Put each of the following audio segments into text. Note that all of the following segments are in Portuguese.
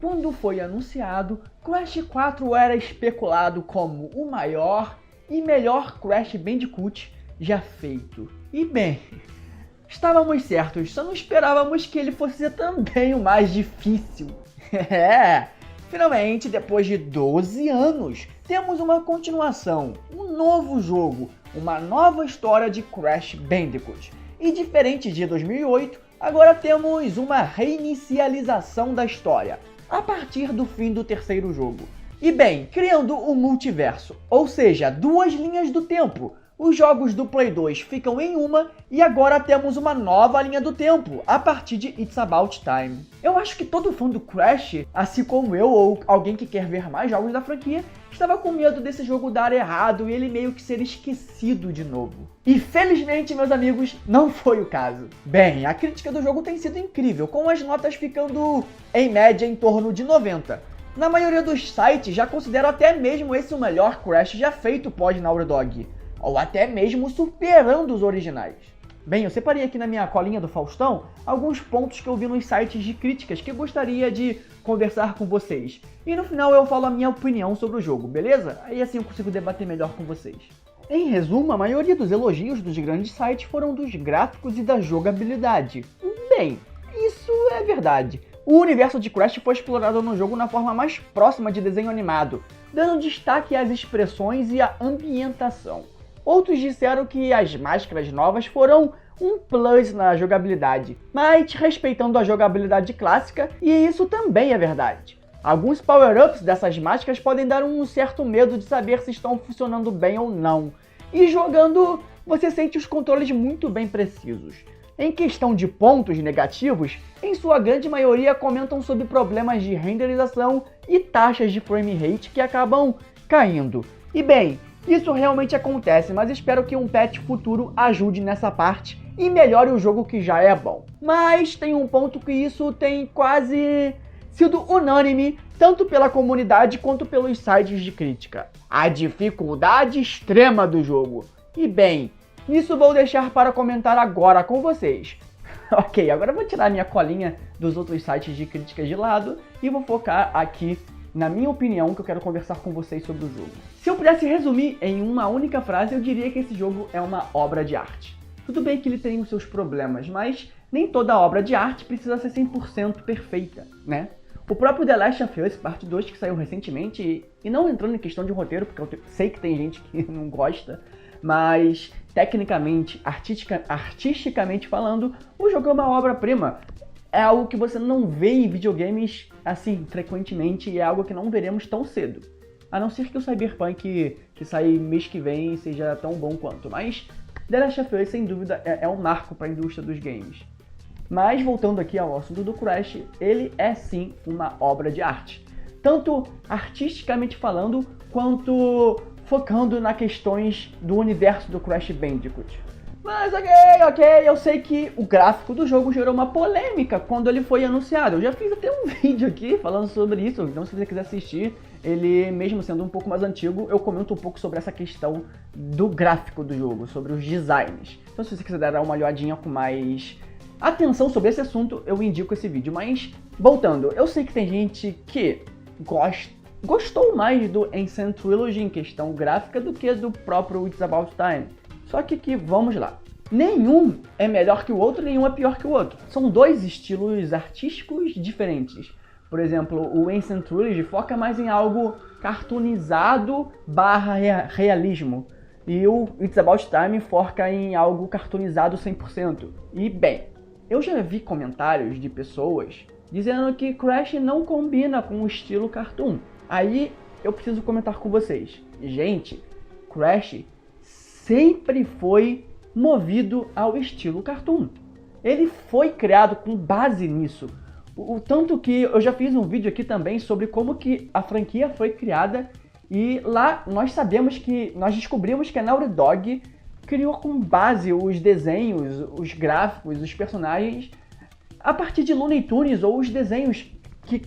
quando foi anunciado, Crash 4 era especulado como o maior e melhor Crash Bandicoot já feito. E bem, estávamos certos, só não esperávamos que ele fosse ser também o mais difícil. Finalmente, depois de 12 anos, temos uma continuação, um novo jogo, uma nova história de Crash Bandicoot. E diferente de 2008, agora temos uma reinicialização da história, a partir do fim do terceiro jogo. E bem, criando um multiverso, ou seja, duas linhas do tempo. Os jogos do Play 2 ficam em uma e agora temos uma nova linha do tempo, a partir de It's About Time. Eu acho que todo fã do Crash, assim como eu ou alguém que quer ver mais jogos da franquia, estava com medo desse jogo dar errado e ele meio que ser esquecido de novo. E felizmente, meus amigos, não foi o caso. Bem, a crítica do jogo tem sido incrível, com as notas ficando em média em torno de 90. Na maioria dos sites já consideram até mesmo esse o melhor Crash já feito pós Naughty Dog, ou até mesmo superando os originais. Bem, eu separei aqui na minha colinha do Faustão alguns pontos que eu vi nos sites de críticas que eu gostaria de conversar com vocês. E no final eu falo a minha opinião sobre o jogo, beleza? Aí assim eu consigo debater melhor com vocês. Em resumo, a maioria dos elogios dos grandes sites foram dos gráficos e da jogabilidade. Bem, isso é verdade. O universo de Crash foi explorado no jogo na forma mais próxima de desenho animado, dando destaque às expressões e à ambientação. Outros disseram que as máscaras novas foram um plus na jogabilidade, mas respeitando a jogabilidade clássica, e isso também é verdade. Alguns power-ups dessas máscaras podem dar um certo medo de saber se estão funcionando bem ou não, e jogando você sente os controles muito bem precisos. Em questão de pontos negativos, em sua grande maioria comentam sobre problemas de renderização e taxas de frame rate que acabam caindo. E bem, isso realmente acontece, mas espero que um patch futuro ajude nessa parte e melhore o jogo que já é bom. Mas tem um ponto que isso tem quase sido unânime, tanto pela comunidade quanto pelos sites de crítica: a dificuldade extrema do jogo. E bem, isso vou deixar para comentar agora com vocês. Ok, agora eu vou tirar minha colinha dos outros sites de críticas de lado e vou focar aqui na minha opinião, que eu quero conversar com vocês sobre o jogo. Se eu pudesse resumir em uma única frase, eu diria que esse jogo é uma obra de arte. Tudo bem que ele tem os seus problemas, mas nem toda obra de arte precisa ser 100% perfeita, né? O próprio The Last of Us Part 2, que saiu recentemente, e não entrando em questão de roteiro, porque eu sei que tem gente que não gosta, mas tecnicamente, artisticamente falando, o jogo é uma obra-prima. É algo que você não vê em videogames assim frequentemente e é algo que não veremos tão cedo. A não ser que o Cyberpunk que sai mês que vem seja tão bom quanto. Mas The Last of Us, sem dúvida, é um marco para a indústria dos games. Mas voltando aqui ao assunto do Crash, ele é sim uma obra de arte. Tanto artisticamente falando, quanto focando nas questões do universo do Crash Bandicoot. Mas ok, eu sei que o gráfico do jogo gerou uma polêmica quando ele foi anunciado. Eu já fiz até um vídeo aqui falando sobre isso, então se você quiser assistir, ele mesmo sendo um pouco mais antigo, eu comento um pouco sobre essa questão do gráfico do jogo, sobre os designs. Então se você quiser dar uma olhadinha com mais atenção sobre esse assunto, eu indico esse vídeo. Mas, voltando, eu sei que tem gente que gostou mais do Ancient Trilogy em questão gráfica do que do próprio It's About Time. Só que vamos lá. Nenhum é melhor que o outro, nenhum é pior que o outro. São dois estilos artísticos diferentes. Por exemplo, o Ancient Trilogy foca mais em algo cartoonizado barra realismo. E o It's About Time foca em algo cartoonizado 100%. E bem, eu já vi comentários de pessoas dizendo que Crash não combina com o estilo cartoon. Aí eu preciso comentar com vocês. Gente, Crash sempre foi movido ao estilo cartoon. Ele foi criado com base nisso. O tanto que eu já fiz um vídeo aqui também sobre como que a franquia foi criada e lá nós descobrimos que a Naughty Dog criou com base os desenhos, os gráficos, os personagens a partir de Looney Tunes ou os desenhos que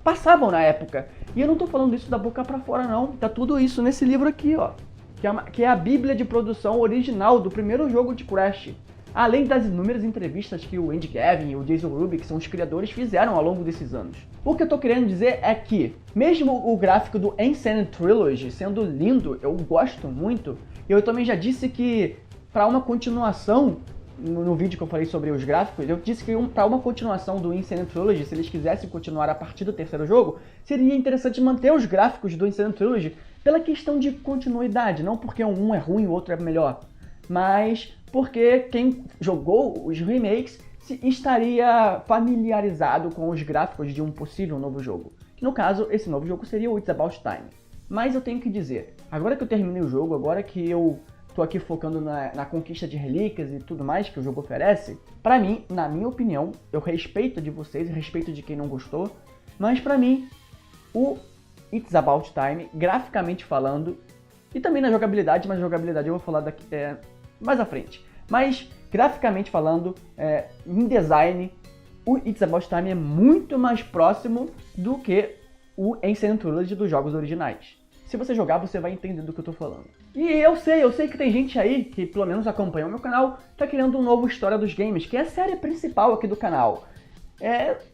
passavam na época. E eu não tô falando isso da boca pra fora não, tá tudo isso nesse livro aqui, ó. Que é a bíblia de produção original do primeiro jogo de Crash. além das inúmeras entrevistas que o Andy Gavin e o Jason Rubin, que são os criadores, fizeram ao longo desses anos. O que eu tô querendo dizer é que, mesmo o gráfico do Insane Trilogy sendo lindo, eu gosto muito, eu também já disse que para uma continuação, no vídeo que eu falei sobre os gráficos, eu disse que para uma continuação do Insane Trilogy, se eles quisessem continuar a partir do terceiro jogo, seria interessante manter os gráficos do Insane Trilogy pela questão de continuidade, não porque um é ruim e o outro é melhor, mas porque quem jogou os remakes estaria familiarizado com os gráficos de um possível novo jogo. Que no caso, esse novo jogo seria o It's About Time. Mas eu tenho que dizer, agora que eu terminei o jogo, agora que eu tô aqui focando na conquista de relíquias e tudo mais que o jogo oferece, pra mim, na minha opinião, eu respeito de vocês, respeito de quem não gostou, mas pra mim, o It's About Time, graficamente falando, e também na jogabilidade, mas a jogabilidade eu vou falar daqui, mais à frente. Mas, graficamente falando, em design, o It's About Time é muito mais próximo do que o Insane Trilogy dos jogos originais. Se você jogar, você vai entender do que eu tô falando. E eu sei que tem gente aí, que pelo menos acompanha o meu canal, tá querendo um novo História dos Games, que é a série principal aqui do canal.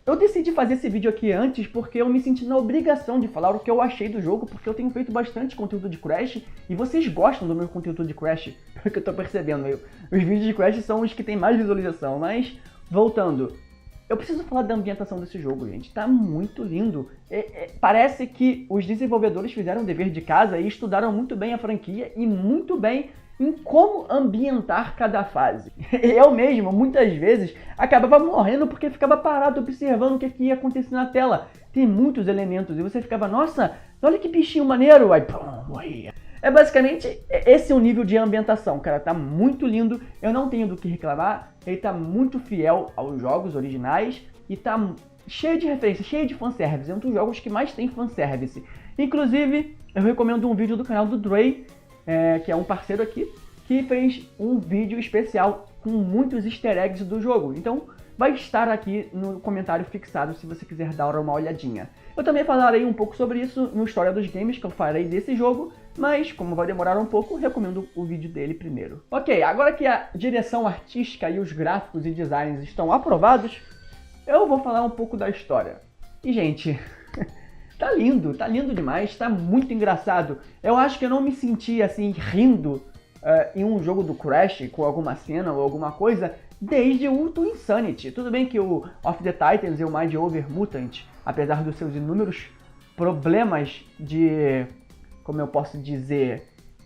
Eu decidi fazer esse vídeo aqui antes porque eu me senti na obrigação de falar o que eu achei do jogo, porque eu tenho feito bastante conteúdo de Crash, e vocês gostam do meu conteúdo de Crash, pelo que eu tô percebendo. Os vídeos de Crash são os que tem mais visualização, mas, voltando, eu preciso falar da ambientação desse jogo, gente. Tá muito lindo. Parece que os desenvolvedores fizeram o dever de casa e estudaram muito bem a franquia e muito bem em como ambientar cada fase. Eu mesmo, muitas vezes, acabava morrendo porque ficava parado observando o que ia acontecer na tela. Tem muitos elementos e você ficava, nossa, olha que bichinho maneiro. Aí, pum, morria. Basicamente, esse é o nível de ambientação, cara, tá muito lindo, eu não tenho do que reclamar, ele tá muito fiel aos jogos originais e tá cheio de referências, cheio de fanservice, é um dos jogos que mais tem fanservice. Inclusive, eu recomendo um vídeo do canal do Dre, que é um parceiro aqui, que fez um vídeo especial com muitos easter eggs do jogo, então vai estar aqui no comentário fixado se você quiser dar uma olhadinha. Eu também falarei um pouco sobre isso no História dos Games que eu farei desse jogo, mas como vai demorar um pouco, recomendo o vídeo dele primeiro. Ok, agora que a direção artística e os gráficos e designs estão aprovados, eu vou falar um pouco da história. E gente, tá lindo demais, tá muito engraçado. Eu acho que eu não me senti assim, rindo em um jogo do Crash, com alguma cena ou alguma coisa, desde o Toon Insanity. Tudo bem que o Of the Titans e o Mind Over Mutant, apesar dos seus inúmeros problemas de, como eu posso dizer,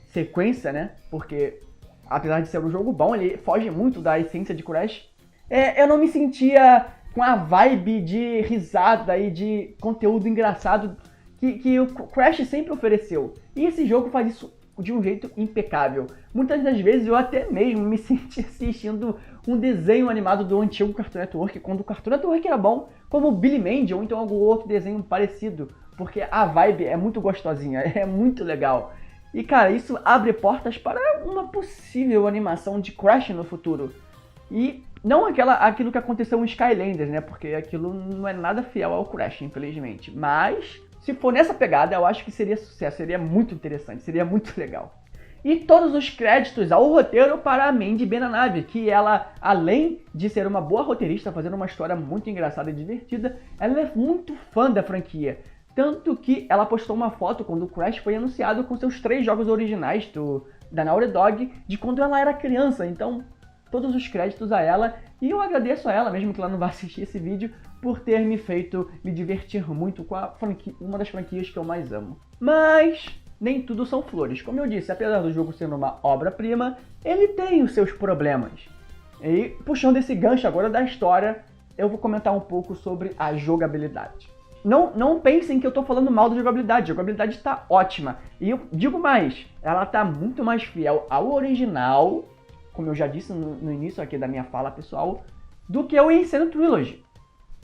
sequência, né? Porque, apesar de ser um jogo bom, ele foge muito da essência de Crash. Eu não me sentia com a vibe de risada e de conteúdo engraçado que o Crash sempre ofereceu. E esse jogo faz isso de um jeito impecável. Muitas das vezes eu até mesmo me senti assistindo um desenho animado do antigo Cartoon Network, quando o Cartoon Network era bom, como o Billy Mandy ou então algum outro desenho parecido, porque a vibe é muito gostosinha, é muito legal. E cara, isso abre portas para uma possível animação de Crash no futuro. E não aquilo que aconteceu em Skylanders, né, porque aquilo não é nada fiel ao Crash, infelizmente. Mas se for nessa pegada, eu acho que seria sucesso, seria muito interessante, seria muito legal. E todos os créditos ao roteiro para a Mandy Benanavi, que ela, além de ser uma boa roteirista, fazendo uma história muito engraçada e divertida, ela é muito fã da franquia. Tanto que ela postou uma foto quando o Crash foi anunciado com seus 3 jogos originais da Naughty Dog, de quando ela era criança. Então, todos os créditos a ela, e eu agradeço a ela, mesmo que ela não vá assistir esse vídeo, por ter me feito me divertir muito com uma das franquias que eu mais amo. Mas nem tudo são flores. Como eu disse, apesar do jogo ser uma obra-prima, ele tem os seus problemas. E puxando esse gancho agora da história, eu vou comentar um pouco sobre a jogabilidade. Não pensem que eu tô falando mal da jogabilidade, a jogabilidade tá ótima. E eu digo mais, ela tá muito mais fiel ao original, como eu já disse no início aqui da minha fala pessoal, do que o Insane Trilogy.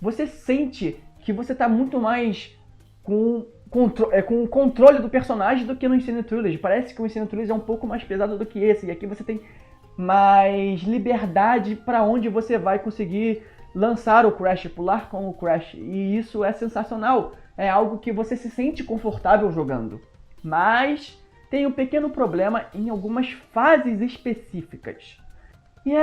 Você sente que você tá muito mais com o controle do personagem do que no Insane Trilogy. Parece que o Insane Trilogy é um pouco mais pesado do que esse, e aqui você tem mais liberdade para onde você vai conseguir lançar o Crash, pular com o Crash, e isso é sensacional. É algo que você se sente confortável jogando. Mas tem um pequeno problema em algumas fases específicas. E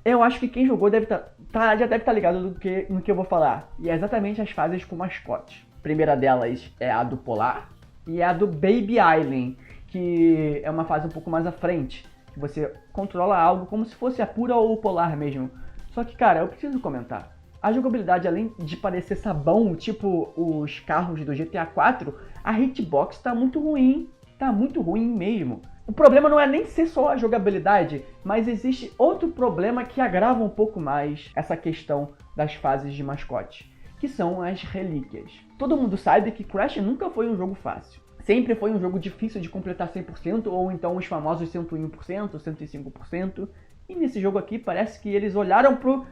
eu acho que quem jogou já deve estar ligado no que eu vou falar. E é exatamente as fases com mascotes. A primeira delas é a do Polar e a do Baby Island, que é uma fase um pouco mais à frente. Que você controla algo como se fosse a Pura ou o Polar mesmo. Só que, cara, eu preciso comentar. A jogabilidade, além de parecer sabão, tipo os carros do GTA 4, a hitbox tá muito ruim. Tá muito ruim mesmo. O problema não é nem ser só a jogabilidade, mas existe outro problema que agrava um pouco mais essa questão das fases de mascote, que são as relíquias. Todo mundo sabe que Crash nunca foi um jogo fácil. Sempre foi um jogo difícil de completar 100%, ou então os famosos 101%, 105%. E nesse jogo aqui parece que eles olharam pro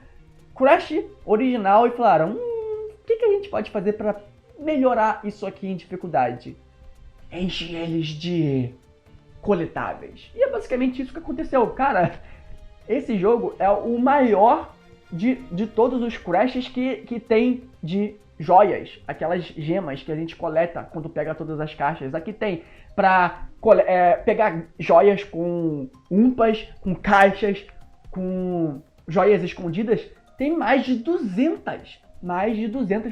Crash original e falaram: o que a gente pode fazer para melhorar isso aqui em dificuldade? Enche eles de coletáveis. E é basicamente isso que aconteceu. Cara, esse jogo é o maior de todos os Crashes que tem de joias, aquelas gemas que a gente coleta quando pega todas as caixas. Aqui tem pra pegar joias com umpas, com caixas, com joias escondidas. Tem mais de 200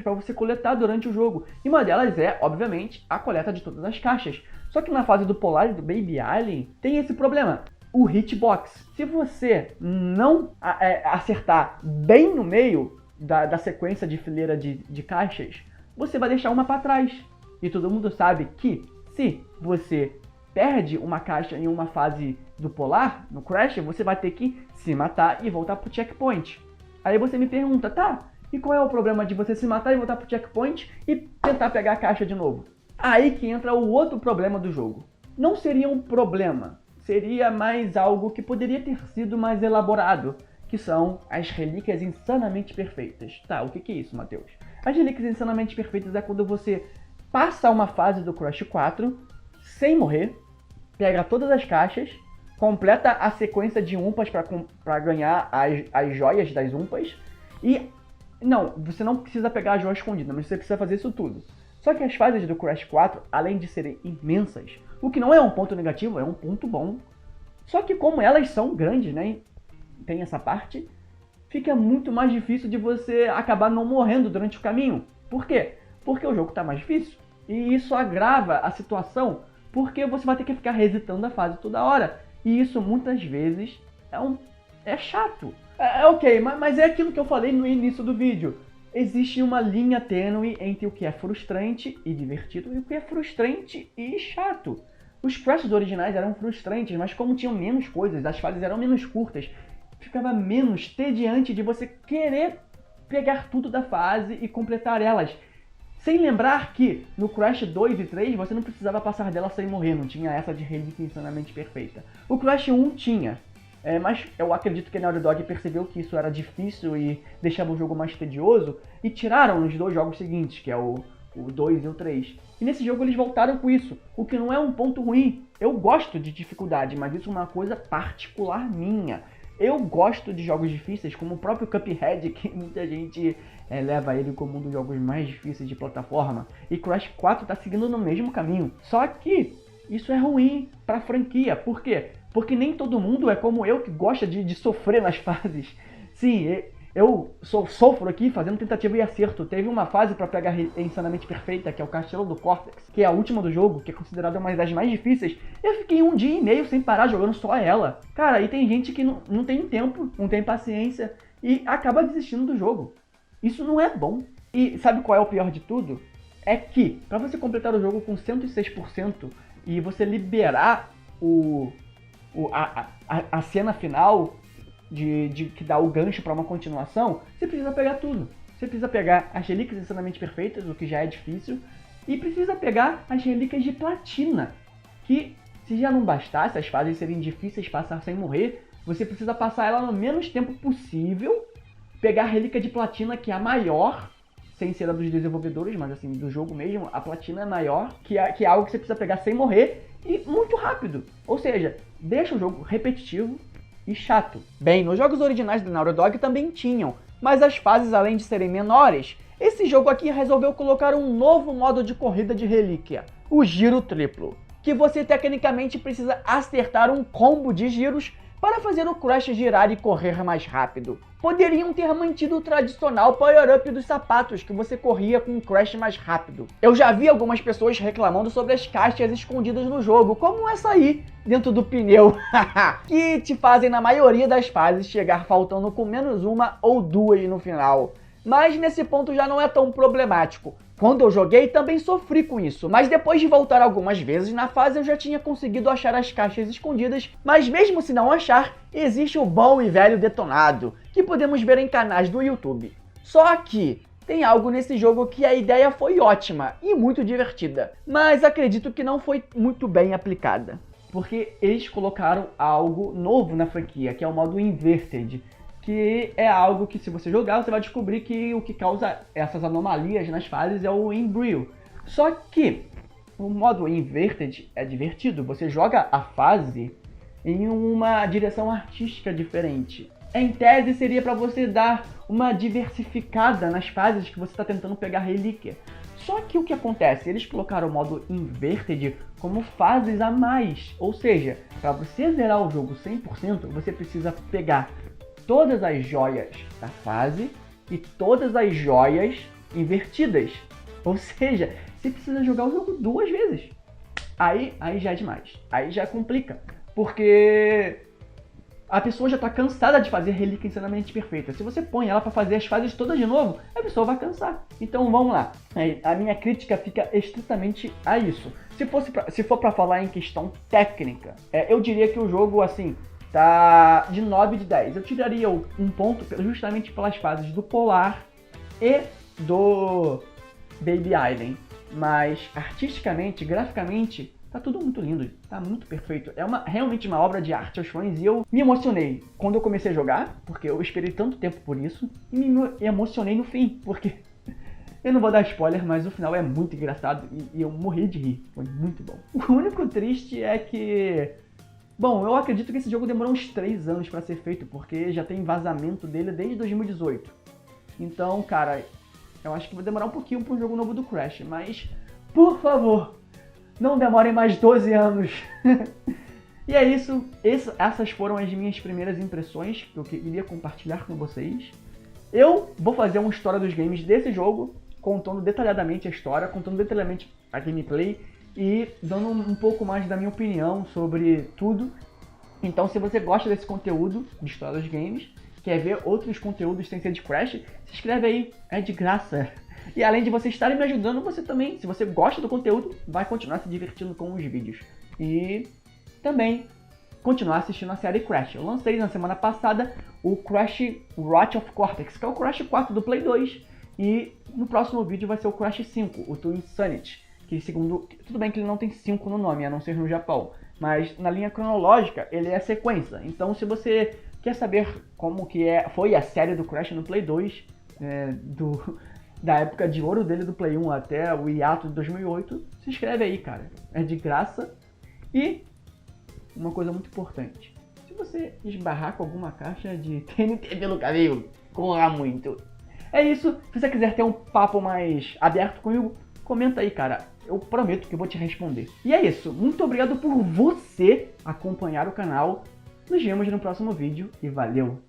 para você coletar durante o jogo. E uma delas é, obviamente, a coleta de todas as caixas. Só que na fase do Polar e do Baby Alien tem esse problema. O hitbox. Se você não acertar bem no meio da sequência de fileira de caixas, você vai deixar uma para trás. E todo mundo sabe que se você perde uma caixa em uma fase do Polar, no Crash, você vai ter que se matar e voltar pro checkpoint. Aí você me pergunta, tá, e qual é o problema de você se matar e voltar pro checkpoint e tentar pegar a caixa de novo? Aí que entra o outro problema do jogo. Não seria um problema, seria mais algo que poderia ter sido mais elaborado, que são as relíquias insanamente perfeitas. Tá, o que é isso, Matheus? As relíquias insanamente perfeitas é quando você passa uma fase do Crash 4 sem morrer, pega todas as caixas, completa a sequência de umpas para ganhar as joias das umpas e... Não, você não precisa pegar a joia escondida, mas você precisa fazer isso tudo. Só que as fases do Crash 4, além de serem imensas, o que não é um ponto negativo, é um ponto bom. Só que como elas são grandes, né, tem essa parte, fica muito mais difícil de você acabar não morrendo durante o caminho. Por quê? Porque o jogo está mais difícil. E isso agrava a situação, porque você vai ter que ficar resetando a fase toda hora. E isso muitas vezes é chato. Ok, mas é aquilo que eu falei no início do vídeo. Existe uma linha tênue entre o que é frustrante e divertido e o que é frustrante e chato. Os Crashes originais eram frustrantes, mas como tinham menos coisas, as fases eram menos curtas, ficava menos tediante de você querer pegar tudo da fase e completar elas. Sem lembrar que no Crash 2 e 3 você não precisava passar dela sem morrer, não tinha essa de relíquia insanamente perfeita. O Crash 1 tinha. Mas eu acredito que a Naughty Dog percebeu que isso era difícil e deixava o jogo mais tedioso e tiraram os dois jogos seguintes, que é o 2 e o 3. E nesse jogo eles voltaram com isso, o que não é um ponto ruim. Eu gosto de dificuldade, mas isso é uma coisa particular minha. Eu gosto de jogos difíceis, como o próprio Cuphead, que muita gente leva ele como um dos jogos mais difíceis de plataforma. E Crash 4 está seguindo no mesmo caminho. Só que isso é ruim para a franquia. Por quê? Porque nem todo mundo é como eu, que gosta de sofrer nas fases. Sim, eu sofro aqui fazendo tentativa e acerto. Teve uma fase para pegar insanamente perfeita, que é o Castelo do Cortex, que é a última do jogo, que é considerada uma das mais difíceis. Eu fiquei 1 dia e meio sem parar jogando só ela. Cara, e tem gente que não tem tempo, não tem paciência e acaba desistindo do jogo. Isso não é bom. E sabe qual é o pior de tudo? É que, para você completar o jogo com 106% e você liberar a cena final que dá o gancho para uma continuação, você precisa pegar tudo. Você precisa pegar as relíquias insanamente perfeitas, o que já é difícil, e precisa pegar as relíquias de platina, que se já não bastasse as fases serem difíceis passar sem morrer, você precisa passar ela no menos tempo possível, pegar a relíquia de platina, que é a maior, sem ser a dos desenvolvedores, mas assim, do jogo mesmo, a platina é maior, que é algo que você precisa pegar sem morrer, e muito rápido. Ou seja, deixa o jogo repetitivo e chato. Bem, nos jogos originais da Naughty Dog também tinham, mas as fases, além de serem menores, esse jogo aqui resolveu colocar um novo modo de corrida de relíquia, o giro triplo, que você tecnicamente precisa acertar um combo de giros para fazer o Crash girar e correr mais rápido. Poderiam ter mantido o tradicional power-up dos sapatos, que você corria com o Crash mais rápido. Eu já vi algumas pessoas reclamando sobre as caixas escondidas no jogo, como essa aí, dentro do pneu, que te fazem na maioria das fases chegar faltando com menos uma ou duas no final. Mas nesse ponto já não é tão problemático. Quando eu joguei, também sofri com isso, mas depois de voltar algumas vezes na fase, eu já tinha conseguido achar as caixas escondidas, mas mesmo se não achar, existe o bom e velho detonado, que podemos ver em canais do YouTube. Só que tem algo nesse jogo que a ideia foi ótima e muito divertida, mas acredito que não foi muito bem aplicada, porque eles colocaram algo novo na franquia, que é o modo Inverted, que é algo que, se você jogar, você vai descobrir que o que causa essas anomalias nas fases é o Embryo. Só que o modo Inverted é divertido, você joga a fase em uma direção artística diferente. Em tese, seria para você dar uma diversificada nas fases que você está tentando pegar relíquia. Só que o que acontece? Eles colocaram o modo Inverted como fases a mais. Ou seja, para você zerar o jogo 100%, você precisa pegar todas as joias da fase e todas as joias invertidas. Ou seja, você precisa jogar o jogo 2 vezes. Aí já é demais. Aí já complica. Porque a pessoa já está cansada de fazer relíquia insanamente perfeita. Se você põe ela para fazer as fases todas de novo, a pessoa vai cansar. Então vamos lá. A minha crítica fica estritamente a isso. Se for para falar em questão técnica, eu diria que o jogo, assim, tá de 9 de 10. Eu tiraria um ponto justamente pelas fases do Polar e do Baby Island. Mas artisticamente, graficamente, tá tudo muito lindo, tá muito perfeito. É realmente uma obra de arte aos fãs e eu me emocionei quando eu comecei a jogar, porque eu esperei tanto tempo por isso, e me emocionei no fim, porque eu não vou dar spoiler, mas o final é muito engraçado e eu morri de rir, foi muito bom. O único triste é que... Bom, eu acredito que esse jogo demorou uns 3 anos para ser feito, porque já tem vazamento dele desde 2018. Então, cara, eu acho que vai demorar um pouquinho para um jogo novo do Crash, mas, por favor, não demorem mais 12 anos. E é isso, essas foram as minhas primeiras impressões que eu queria compartilhar com vocês. Eu vou fazer uma história dos games desse jogo, contando detalhadamente a história, contando detalhadamente a gameplay, e dando um pouco mais da minha opinião sobre tudo. Então, se você gosta desse conteúdo de história dos games, quer ver outros conteúdos sem ser de Crash, se inscreve aí, é de graça. E além de vocês estarem me ajudando, você também, se você gosta do conteúdo, vai continuar se divertindo com os vídeos. E também continuar assistindo a série Crash. Eu lancei na semana passada o Crash Wrath of Cortex, que é o Crash 4 do Play 2. E no próximo vídeo vai ser o Crash 5, o Twinsanity. Que segundo, tudo bem que ele não tem 5 no nome, a não ser no Japão, mas na linha cronológica ele é sequência. Então, se você quer saber como que foi a série do Crash no Play 2, da época de ouro dele do Play 1 até o hiato de 2008, se inscreve aí, cara. É de graça. E uma coisa muito importante, se você esbarrar com alguma caixa de TNT pelo caminho, corra muito. É isso, se você quiser ter um papo mais aberto comigo, comenta aí, cara. Eu prometo que eu vou te responder. E é isso. Muito obrigado por você acompanhar o canal. Nos vemos no próximo vídeo e valeu!